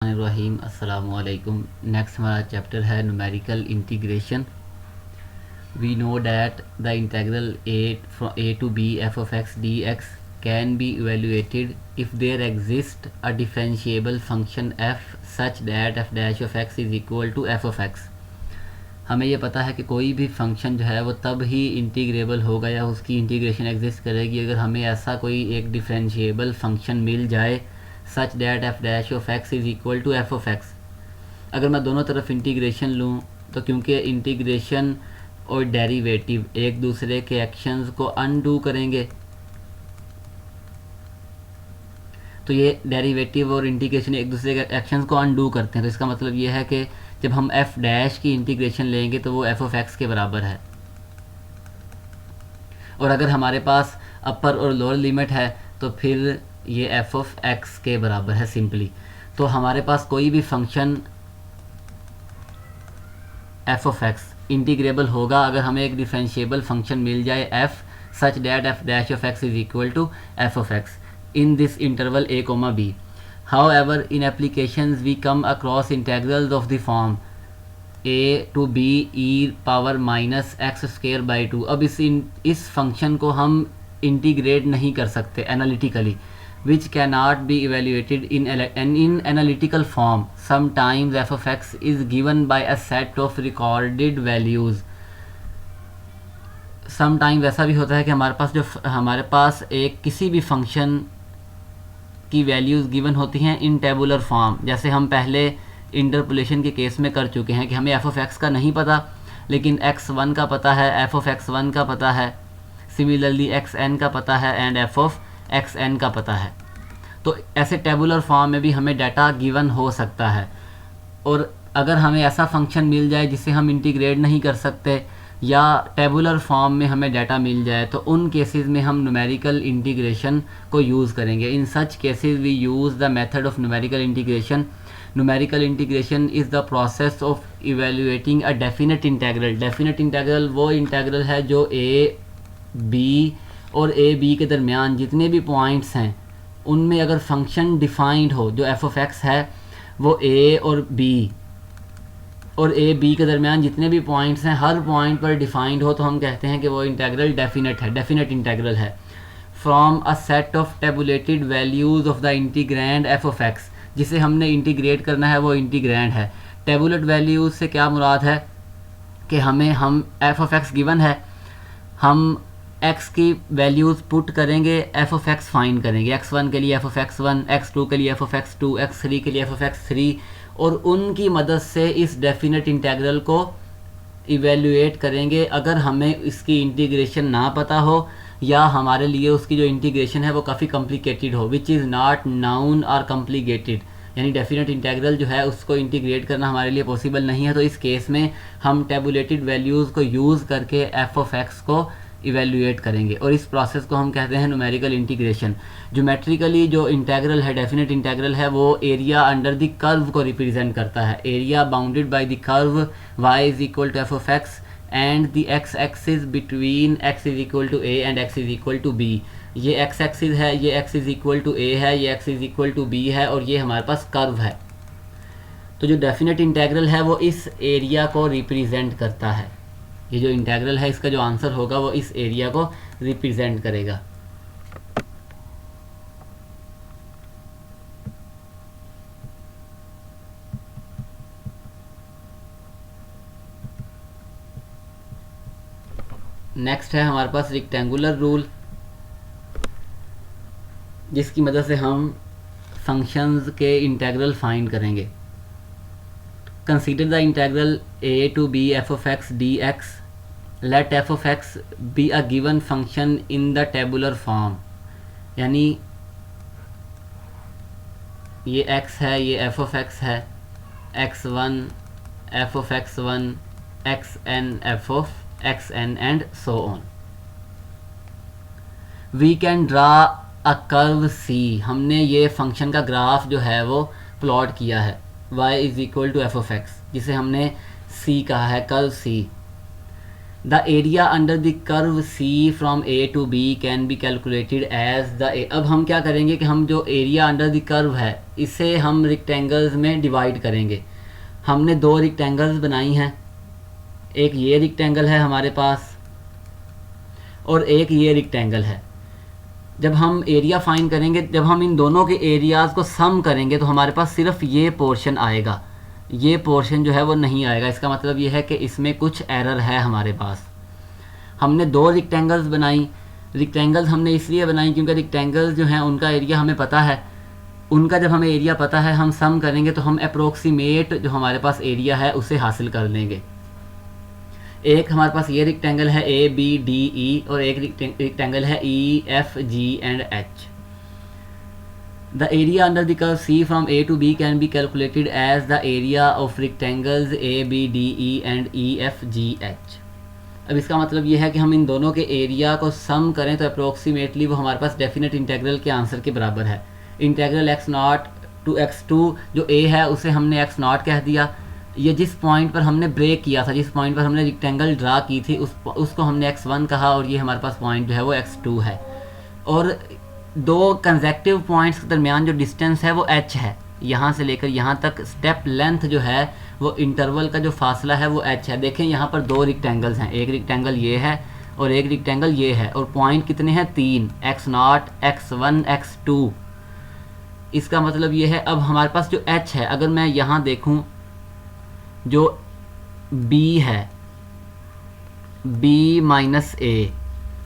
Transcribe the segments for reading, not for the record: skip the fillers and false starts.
रहीम अस्सलाम वालेकुम। नेक्स्ट हमारा चैप्टर है numerical integration. We know that the integral a to b f of x dx can be evaluated if there exists a differentiable function f such that f dash of x is equal to f of x। हमें ये पता है कि कोई भी function जो है वो तब ही इंटीग्रेबल होगा या उसकी इंटीग्रेशन एग्जिस्ट करेगी अगर हमें ऐसा कोई एक डिफरेंशिएबल फंक्शन मिल जाए such that F dash of X is equal to F of X. अगर मैं दोनों तरफ इंटीग्रेशन लूँ तो क्योंकि इंटीग्रेशन और डेरिवेटिव एक दूसरे के एक्शंस को अनडू करेंगे, तो ये डेरिवेटिव और इंटीग्रेशन एक दूसरे के एक्शंस को अनडू करते हैं। तो इसका मतलब ये है कि जब हम एफ डैश की इंटीग्रेशन लेंगे तो वो एफ ऑफ एक्स के बराबर है, और अगर हमारे पास अपर और लोअर लिमिट है तो फिर ये एफ ऑफ एक्स के बराबर है सिंपली। तो हमारे पास कोई भी function F of X integrable होगा अगर हमें एक डिफरेंशिएबल फंक्शन मिल जाए F such that F dash of X is equal to F of X in this interval a comma b. However, in applications we come across integrals of the form a to b e power minus x square by 2। अब इस function को हम integrate नहीं कर सकते analytically, which cannot be evaluated in analytical form. Sometimes f of x is given by a set of recorded values. Sometime ऐसा भी होता है कि हमारे पास एक किसी भी फंक्शन की वैल्यूज़ गिवन होती हैं इन टेबुलर फॉर्म, जैसे हम पहले इंटरपोलेशन के केस में कर चुके हैं कि हमें एफ ऑफ एक्स का नहीं पता लेकिन एक्स वन का पता है, एफ ऑफ एक्स वन का पता है, सिमिलरली एक्स एन का पता है and F of X N का पता है। तो ऐसे टेबुलर फॉर्म में भी हमें डाटा गिवन हो सकता है, और अगर हमें ऐसा फंक्शन मिल जाए जिसे हम इंटीग्रेट नहीं कर सकते या टेबुलर फॉर्म में हमें डाटा मिल जाए तो उन केसेस में हम न्यूमेरिकल इंटीग्रेशन को यूज़ करेंगे। In such cases we use the method of numerical integration. Numerical integration is the process of evaluating a definite integral. Definite integral वो इंटीग्रल है जो ए बी और ए बी के दरमियान जितने भी पॉइंट्स हैं उनमें अगर फंक्शन डिफाइंड हो, जो एफ ऑफ एक्स है वो ए और बी और ए बी के दरमियान जितने भी पॉइंट्स हैं हर पॉइंट पर डिफाइंड हो, तो हम कहते हैं कि वो इंटीग्रल डेफिनेट है, डेफिनेट इंटीग्रल है। From a set of tabulated values of the integrand F of X, जिसे हमने इंटीग्रेट करना है वो इंटीग्रैंड है। टेबुलेट वैल्यूज़ से क्या मुराद है कि हम एफ ऑफ एक्स गिवन है, हम एक्स की वैल्यूज़ पुट करेंगे, एफ ऑफ एक्स फाइंड करेंगे, एक्स वन के लिए F of X one, X two के लिए F of X two, X three के लिए एफ ऑफ एक्स थ्री, और उनकी मदद से इस डेफिनेट इंटीग्रल को इवेल्युएट करेंगे। अगर हमें इसकी इंटीग्रेशन ना पता हो या हमारे लिए उसकी जो इंटीग्रेशन है वो काफ़ी कॉम्प्लिकेटेड हो, विच इज़ नॉट नाउन और कॉम्प्लिकेटेड, यानी डेफिनेट इंटीग्रल जो है उसको इंटीग्रेट करना हमारे लिए पॉसिबल नहीं है, तो इस केस में हम टेबुलेटेड वैल्यूज़ को यूज़ करके एफ ऑफ एक्स को इवेल्युएट करेंगे, और इस प्रोसेस को हम कहते हैं न्यूमेरिकल इंटीग्रेशन। ज्योमेट्रिकली जो इंटीग्रल है, डेफिनेट इंटीग्रल है, वो एरिया अंडर द कर्व को रिप्रेजेंट करता है। Area bounded by the curve y is equal to F of X and the X axis between x is equal to a and x is equal to b। ये x axis है, ये x is equal to a है, ये x is equal to b है, और ये हमारे पास curve है। तो जो डेफिनेट इंटीग्रल है वो इस एरिया को रिप्रेजेंट करता है। ये जो इंटीग्रल है इसका जो आंसर होगा वो इस एरिया को रिप्रेजेंट करेगा। नेक्स्ट है हमारे पास रेक्टेंगुलर रूल, जिसकी मदद से हम फंक्शंस के इंटीग्रल फाइंड करेंगे। Consider the integral a to b f of x dx. Let f of x be a given function in the tabular form। यानी ये x है, ये f of x है, x1 f of x1, xn f of xn and so on। We can draw a curve c। हमने ये function का graph जो है वो प्लॉट किया है, y is equal to F of X, जिसे हमने c कहा है, curve c। The area under the curve C from A to B can be calculated as the A. अब हम क्या करेंगे कि हम जो एरिया अंडर द कर्व है इसे हम रेक्टेंगल्स में डिवाइड करेंगे। हमने दो रेक्टेंगल्स बनाई हैं, एक ये रेक्टेंगल है हमारे पास और एक ये रेक्टेंगल है। जब हम एरिया फाइंड करेंगे, जब हम इन दोनों के एरियाज़ को सम करेंगे तो हमारे पास सिर्फ ये पोर्शन आएगा, ये पोर्शन जो है वो नहीं आएगा। इसका मतलब ये है कि इसमें कुछ एरर है हमारे पास। हमने दो रेक्टेंगल्स बनाई, रेक्टेंगल्स हमने इसलिए बनाई क्योंकि रेक्टेंगल्स जो हैं उनका एरिया हमें पता है, उनका जब हमें एरिया पता है हम सम करेंगे तो हम अप्रोक्सीमेट जो हमारे पास एरिया है उसे हासिल कर लेंगे। एक हमारे पास ये रेक्टेंगल है ए बी डी ई और एक रेक्टेंगल है E F G and H. The area under the curve C from A to B can be calculated as the area of rectangles A B D E and E F G H. अब इसका मतलब ये है कि हम इन दोनों के area को सम करें तो अप्रोक्सीमेटली वो हमारे पास डेफिनेट इंटेग्रल के आंसर के बराबर है। Integral X naught to X two जो ए है उसे हमने एक्स नॉट कह दिया। ये जिस पॉइंट पर हमने ब्रेक किया था, जिस पॉइंट पर हमने रेक्टेंगल ड्रा की थी उसको हमने x1 कहा और ये हमारे पास पॉइंट जो है वो x2 है। और दो कंसेक्टिव पॉइंट्स के दरमियान जो डिस्टेंस है वो h है, यहाँ से लेकर यहाँ तक स्टेप लेंथ जो है वो इंटरवल का जो फासला है वो h है। देखें यहाँ पर दो रेक्टेंगल्स हैं, एक रेक्टेंगल ये है और एक रेक्टेंगल ये है और पॉइंट कितने हैं 3, x0 x1 x2। इसका मतलब ये है अब हमारे पास जो h है, अगर मैं यहाँ देखूँ जो b है b माइनस a,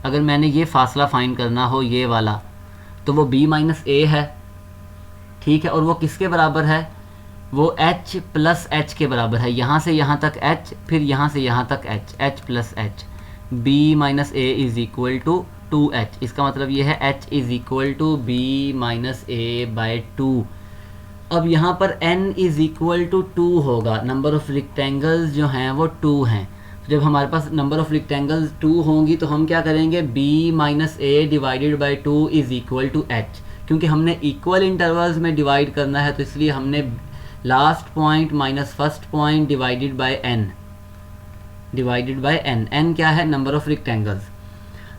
अगर मैंने ये फासला फाइंड करना हो ये वाला तो वो b माइनस a है, ठीक है। और वो किसके बराबर है, वो h प्लस h के बराबर है। यहाँ से यहाँ तक h, फिर यहाँ से यहाँ तक h plus h। b minus a is equal to 2h। इसका मतलब ये है h is equal to b minus a by 2। अब यहाँ पर n इज़ इक्वल टू 2 होगा, नंबर ऑफ़ रेक्टेंगल्स जो हैं वो 2 हैं। जब हमारे पास नंबर ऑफ़ रेक्टेंगल्स 2 होंगी तो हम क्या करेंगे, b minus a divided by 2 is equal to h। क्योंकि हमने इक्वल इंटरवल्स में डिवाइड करना है तो इसलिए हमने last point minus first point divided by n, divided by n। n क्या है, नंबर ऑफ़ रेक्टेंगल्स।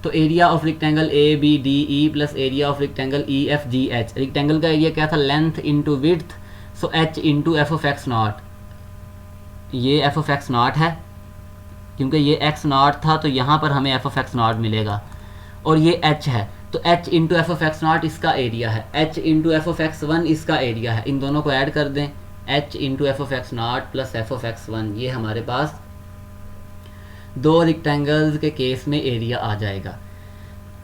तो area of rectangle A B D E plus area of rectangle E F G H. Rectangle का area क्या था, length into width, so H into F of X naught. ये F of X naught है क्योंकि ये x not था तो यहाँ पर हमें एफ ऑफ एक्स नॉट मिलेगा। और ये एच है तो H into F of X not इसका एरिया है, H into F of X one इसका एरिया है। इन दोनों को ऐड कर दें, H into F of X naught plus F of X one, ये हमारे पास दो रेक्टेंगल्स के केस में एरिया आ जाएगा।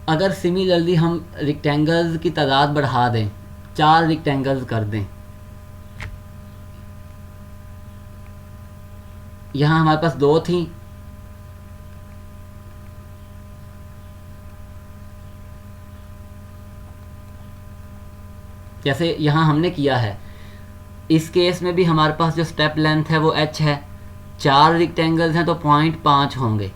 अगर सिमिलरली हम रेक्टेंगल्स की तादाद बढ़ा दें, 4 रेक्टेंगल्स कर दें, यहाँ हमारे पास 2 थी, जैसे यहाँ हमने किया है। इस केस में भी हमारे पास जो स्टेप लेंथ है वो h है, 4 रेक्टेंगल्स हैं तो 0.5 होंगे,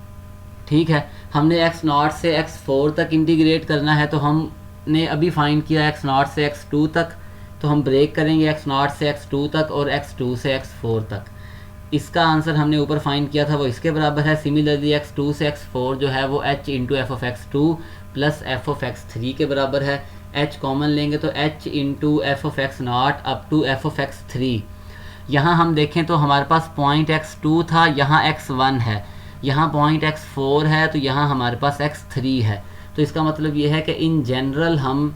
ठीक है। हमने x0 से x4 तक इंटीग्रेट करना है तो हमने अभी फाइंड किया x0 से x2 तक, तो हम ब्रेक करेंगे x0 से x2 तक और x2 से x4 तक। इसका आंसर हमने ऊपर फाइंड किया था वो इसके बराबर है। सिमिलरली x2 से x4 जो है वो h into F of x2 plus F of x3 के बराबर है। h कॉमन लेंगे तो h into F of x naught up to F of x3। यहाँ हम देखें तो हमारे पास पॉइंट x2 था, यहाँ x1 है, यहाँ पॉइंट x4 है, तो यहाँ हमारे पास x3 है। तो इसका मतलब ये है कि इन जनरल हम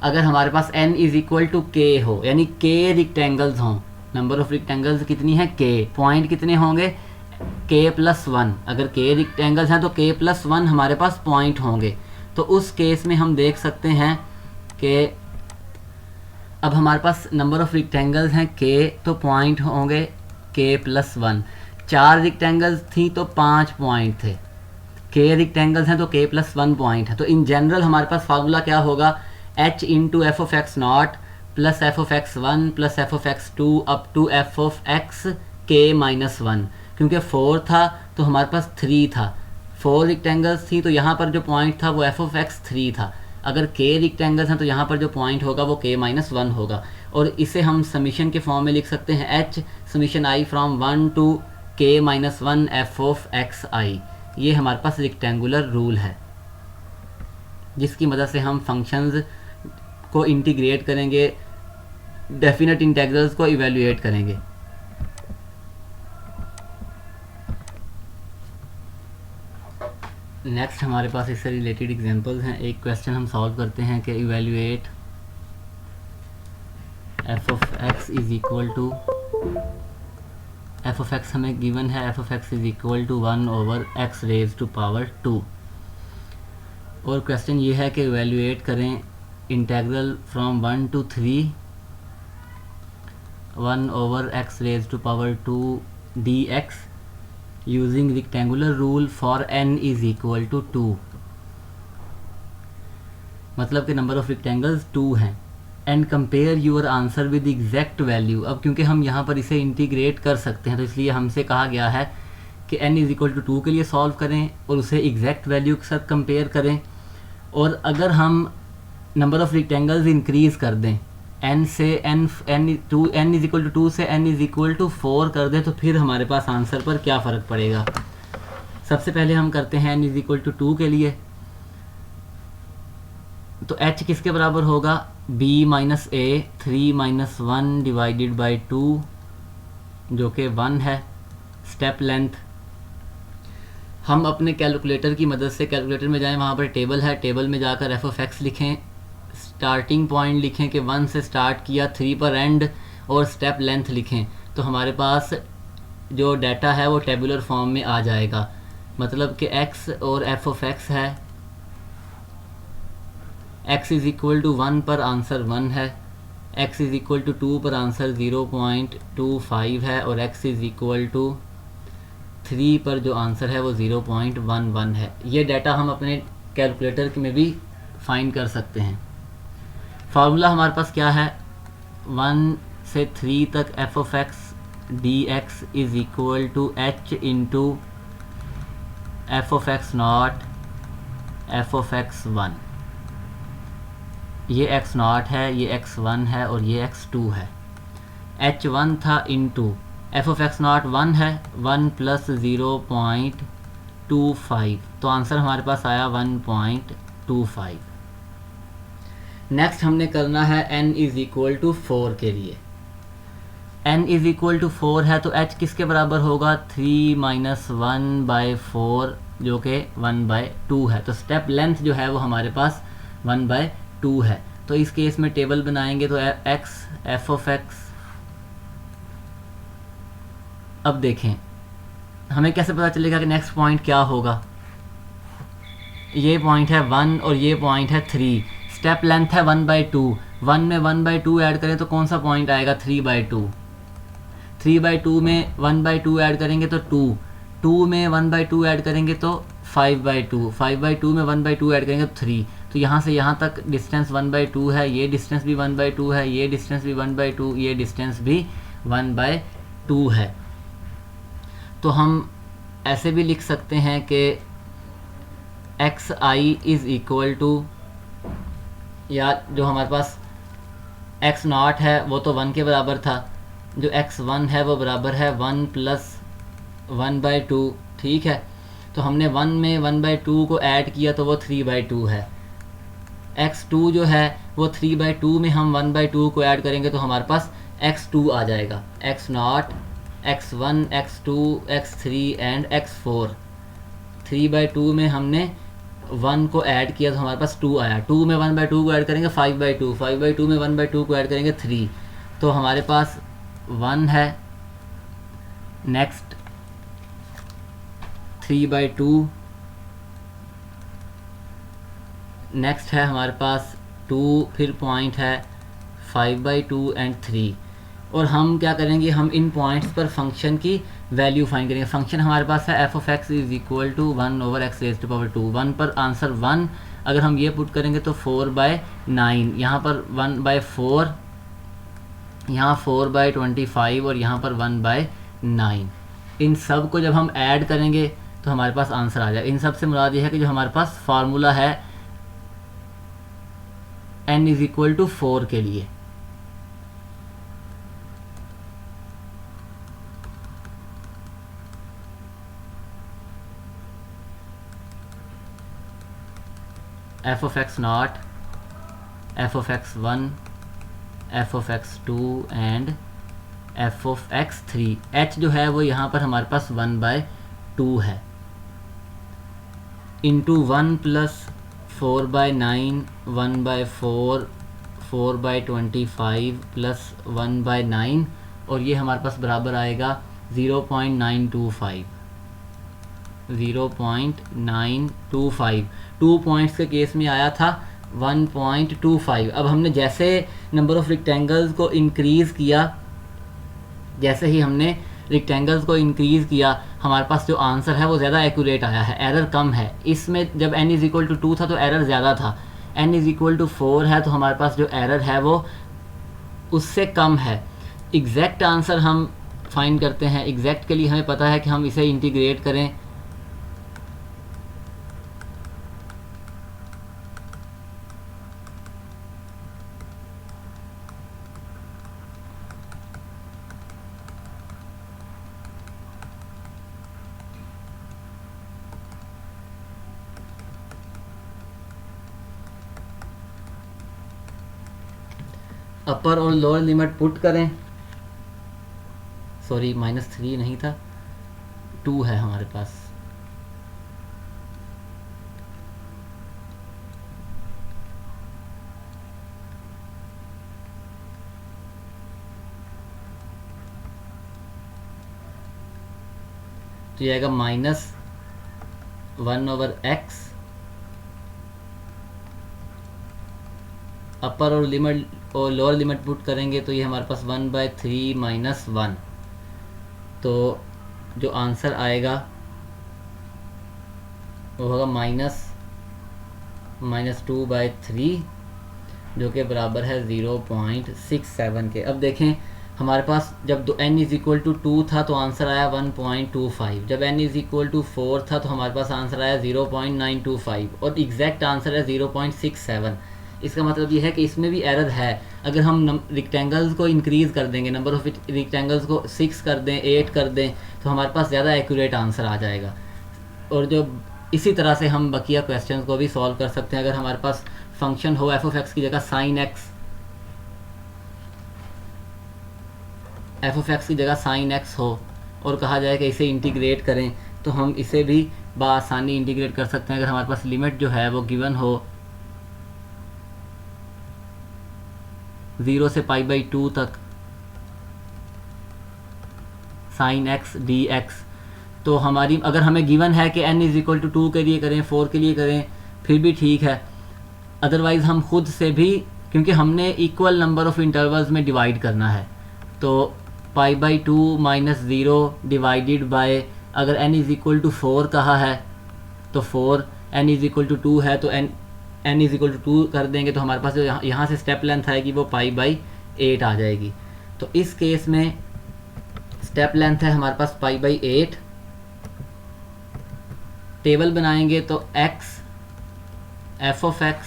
अगर हमारे पास n is equal to k हो, यानी k रेक्टेंगल्स हों, नंबर ऑफ रेक्टेंगल्स कितनी है k, पॉइंट कितने होंगे k प्लस 1। अगर k रेक्टेंगल्स हैं तो k प्लस 1 हमारे पास पॉइंट होंगे। तो उस केस में हम देख सकते हैं कि अब हमारे पास नंबर ऑफ़ रेक्टेंगल्स हैं k, तो पॉइंट होंगे k प्लस 1। 4 रेक्टेंगल्स थी तो 5 पॉइंट थे, k रेक्टेंगल्स हैं तो k प्लस 1 पॉइंट है। तो इन जनरल हमारे पास फार्मूला क्या होगा, h into F of X naught plus F of X one plus F of X two up to F of X k minus 1। क्योंकि 4 था तो हमारे पास 3 था, 4 रेक्टेंगल्स थी तो यहाँ पर जो पॉइंट था वो एफ ऑफ एक्स 3 था। अगर k रेक्टेंगल्स हैं तो यहाँ पर जो पॉइंट होगा वो k माइनस 1 होगा। और इसे हम समीशन के फॉर्म में लिख सकते हैं, h summation i from 1 to k-1 f of x i. ये हमारे पास रेक्टेंगुलर रूल है जिसकी मदद से हम फंक्शंस को इंटीग्रेट करेंगे, डेफिनेट इंटेग्रल्स को इवेल्युएट करेंगे। नेक्स्ट हमारे पास इससे रिलेटेड एग्जांपल्स हैं। एक क्वेश्चन हम सॉल्व करते हैं कि evaluate F of X is equal to, F of X हमें गिवन है, F of X is equal to 1 over X raise to power 2। और क्वेश्चन ये है कि इवेल्युएट करें integral from 1 to 3 1 over X raise to power 2 dx using rectangular rule for n is equal to 2। मतलब कि number of rectangles 2 हैं। And compare your answer with exact value. अब क्योंकि हम यहाँ पर इसे इंटीग्रेट कर सकते हैं तो इसलिए हमसे कहा गया है कि n इज़ इक्वल टू 2 के लिए सॉल्व करें और उसे एग्जैक्ट वैल्यू के साथ कंपेयर करें। और अगर हम नंबर ऑफ़ रेक्टेंगल्स इंक्रीज़ कर दें, n से n इज़ इक्वल टू 2 से n इज़ इक्वल टू 4 कर दें, तो फिर हमारे पास आंसर पर क्या फ़र्क पड़ेगा। सबसे पहले हम करते हैं n इज़ इक्वल टू 2 के लिए, तो h किसके बराबर होगा, b minus a 3 minus 1 divided by 2 जो कि 1 है। स्टेप लेंथ हम अपने कैलकुलेटर की मदद से, कैलकुलेटर में जाएं, वहाँ पर टेबल है, टेबल में जाकर एफ ऑफ एक्स लिखें, स्टार्टिंग पॉइंट लिखें कि 1 से स्टार्ट किया, 3 पर एंड, और स्टेप लेंथ लिखें, तो हमारे पास जो डाटा है वो टेबुलर फॉर्म में आ जाएगा। मतलब कि x और एफ ऑफ एक्स है, x इज़ इक्वल टू 1 पर आंसर 1 है, x इज़ इक्वल टू 2 पर आंसर 0.25 है, और x इज़ इक्वल टू 3 पर जो आंसर है वो 0.11 है। ये डाटा हम अपने कैलकुलेटर में भी फाइंड कर सकते हैं। फार्मूला हमारे पास क्या है, 1 से 3 तक F of X D X is equal to H into F of X naught F of X 1। ये एक्स नॉट है, ये x1 है और ये x2 है। h1 था into F of X not 1 है, 1 प्लस 0.25, तो आंसर हमारे पास आया 1.25। नेक्स्ट हमने करना है n इज़ इक्वल टू 4 के लिए। n इज़ इक्वल टू 4 है तो h किसके बराबर होगा, 3 माइनस 1/4 जो कि 1/2 है। तो स्टेप लेंथ जो है वो हमारे पास 1/2 है। तो इस केस में टेबल बनाएंगे तो x एफ ऑफ एक्स, अब देखें हमें कैसे पता चलेगा कि नेक्स्ट पॉइंट क्या होगा। ये पॉइंट है 1 और ये पॉइंट है 3। स्टेप लेंथ है 1/2, 1 में 1/2 ऐड करें तो कौन सा पॉइंट आएगा, 3/2। 3/2 में 1/2 ऐड करेंगे तो 2, 2 में 1/2 ऐड करेंगे तो 5/2, 5/2 में 1/2 ऐड करेंगे तो 3। तो यहाँ से यहाँ तक डिस्टेंस 1/2 है, ये डिस्टेंस भी 1/2 है, ये डिस्टेंस भी 1/2, ये डिस्टेंस भी 1/2 है। तो हम ऐसे भी लिख सकते हैं कि X I is equal to, या जो हमारे पास एक्स नॉट है वो तो 1 के बराबर था, जो x1 है वो बराबर है 1 प्लस 1/2, ठीक है। तो हमने 1 में 1/2 को ऐड किया तो वो 3/2 है। x2 जो है वो 3/2 में हम 1/2 को ऐड करेंगे तो हमारे पास x2 आ जाएगा। x not, x1, x2, x3 and x4। 3/2 में हमने 1 को ऐड किया तो हमारे पास 2 आया। 2 में 1/2 को ऐड करेंगे 5/2, 5/2 में 1/2 को ऐड करेंगे 3, तो हमारे पास 1 है। नेक्स्ट 3/2, नेक्स्ट है हमारे पास 2, फिर पॉइंट है 5/2 एंड 3। और हम क्या करेंगे, हम इन पॉइंट्स पर फंक्शन की वैल्यू फाइंड करेंगे। फंक्शन हमारे पास है F of X is equal to 1 over X raise to power 2। 1 पर आंसर 1, अगर हम ये पुट करेंगे तो 4/9, यहाँ पर 1/4, यहाँ 4/25 और यहाँ पर 1/9। इन सब को जब हम ऐड करेंगे तो हमारे पास आंसर आ जाएगा। इन सब से मुराद ये है कि जो हमारे पास फार्मूला है n इज़ इक्वल टू 4 के लिए, F of X naught, F of X 1, F of x 2 and F of x 3। H जो है वो यहाँ पर हमारे पास 1/2 है, इंटू 1 प्लस 4/9, 1/4, 4/25 प्लस 1/9, और ये हमारे पास बराबर आएगा 0.925। 0.925 2 पॉइंट्स के केस में आया था 1.25। अब हमने जैसे नंबर ऑफ रेक्टेंगल्स को इंक्रीज़ किया, जैसे ही हमने रेक्टेंगल्स को इंक्रीज़ किया, हमारे पास जो आंसर है वो ज़्यादा एक्यूरेट आया है, एरर कम है। इसमें जब n = 2 था तो एरर ज़्यादा था, n = 4 है तो हमारे पास जो एरर है वो उससे कम है। एग्जैक्ट आंसर हम फाइंड करते हैं। एग्जैक्ट के लिए हमें पता है कि हम इसे इंटीग्रेट करें, अपर और लोअर लिमिट पुट करें। सॉरी -3 नहीं था, 2 है हमारे पास। तो ये आएगा -1/x। अपर और लिमिट और लोअर लिमिट पुट करेंगे तो ये हमारे पास 1/3 - 1। तो जो आंसर आएगा वो होगा -2/3, जो कि बराबर है 0.67 के। अब देखें हमारे पास जब n = 2 था तो आंसर आया 1.25, जब n = 4 था तो हमारे पास आंसर आया 0.925, और एग्जैक्ट आंसर है 0.67। इसका मतलब ये है कि इसमें भी एरर है। अगर हम रेक्टेंगल्स को इंक्रीज़ कर देंगे, नंबर ऑफ रेक्टेंगल्स को 6 कर दें, 8 कर दें, तो हमारे पास ज़्यादा एक्यूरेट आंसर आ जाएगा। और जो इसी तरह से हम बकिया क्वेश्चंस को भी सॉल्व कर सकते हैं। अगर हमारे पास फंक्शन हो एफ ऑफ एक्स की जगह sine x, F of x की जगह साइन एक्स हो, और कहा जाए कि इसे इंटीग्रेट करें, तो हम इसे भी बआसानी इंटीग्रेट कर सकते हैं। अगर हमारे पास लिमिट जो है वो गिवन हो 0 से π/2 तक साइन एक्स डी एक्स, तो हमारी अगर हमें गिवन है कि n = 2 के लिए करें, 4 के लिए करें, फिर भी ठीक है। अदरवाइज़ हम खुद से भी, क्योंकि हमने इक्वल नंबर ऑफ़ इंटरवल्स में डिवाइड करना है, तो π/2 - 0 डिवाइडेड बाय, अगर n = 4 कहा है तो 4, n = 2 है तो n = 2 कर देंगे, तो हमारे पास जो यहाँ से स्टेप लेंथ आएगी वो π/8 आ जाएगी। तो इस केस में स्टेप लेंथ है हमारे पास π/8। टेबल बनाएंगे तो x, एफ ऑफ एक्स,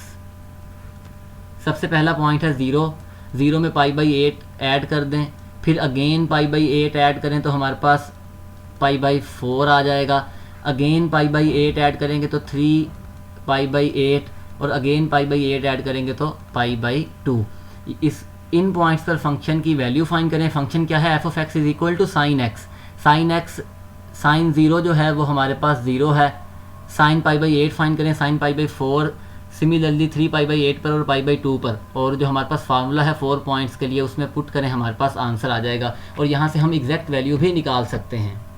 सबसे पहला पॉइंट है 0, 0 में π/8 ऐड कर दें, फिर अगेन π/8 ऐड करें तो हमारे पास π/4 आ जाएगा। अगेन π/8 ऐड करेंगे तो 3 π/8, और अगेन π/8 ऐड करेंगे तो π/2। इन पॉइंट्स पर फंक्शन की वैल्यू फाइंड करें। फंक्शन क्या है? F of X = sine X. Sine 0 जो है वो हमारे पास 0 है। साइन π/8 फाइंड करें, साइन π/4, सिमिलरली 3 π/8 पर और π/2 पर, और जो हमारे पास फार्मूला है 4 पॉइंट्स के लिए उसमें पुट करें, हमारे पास आंसर आ जाएगा। और यहाँ से हम एग्जैक्ट वैल्यू भी निकाल सकते हैं।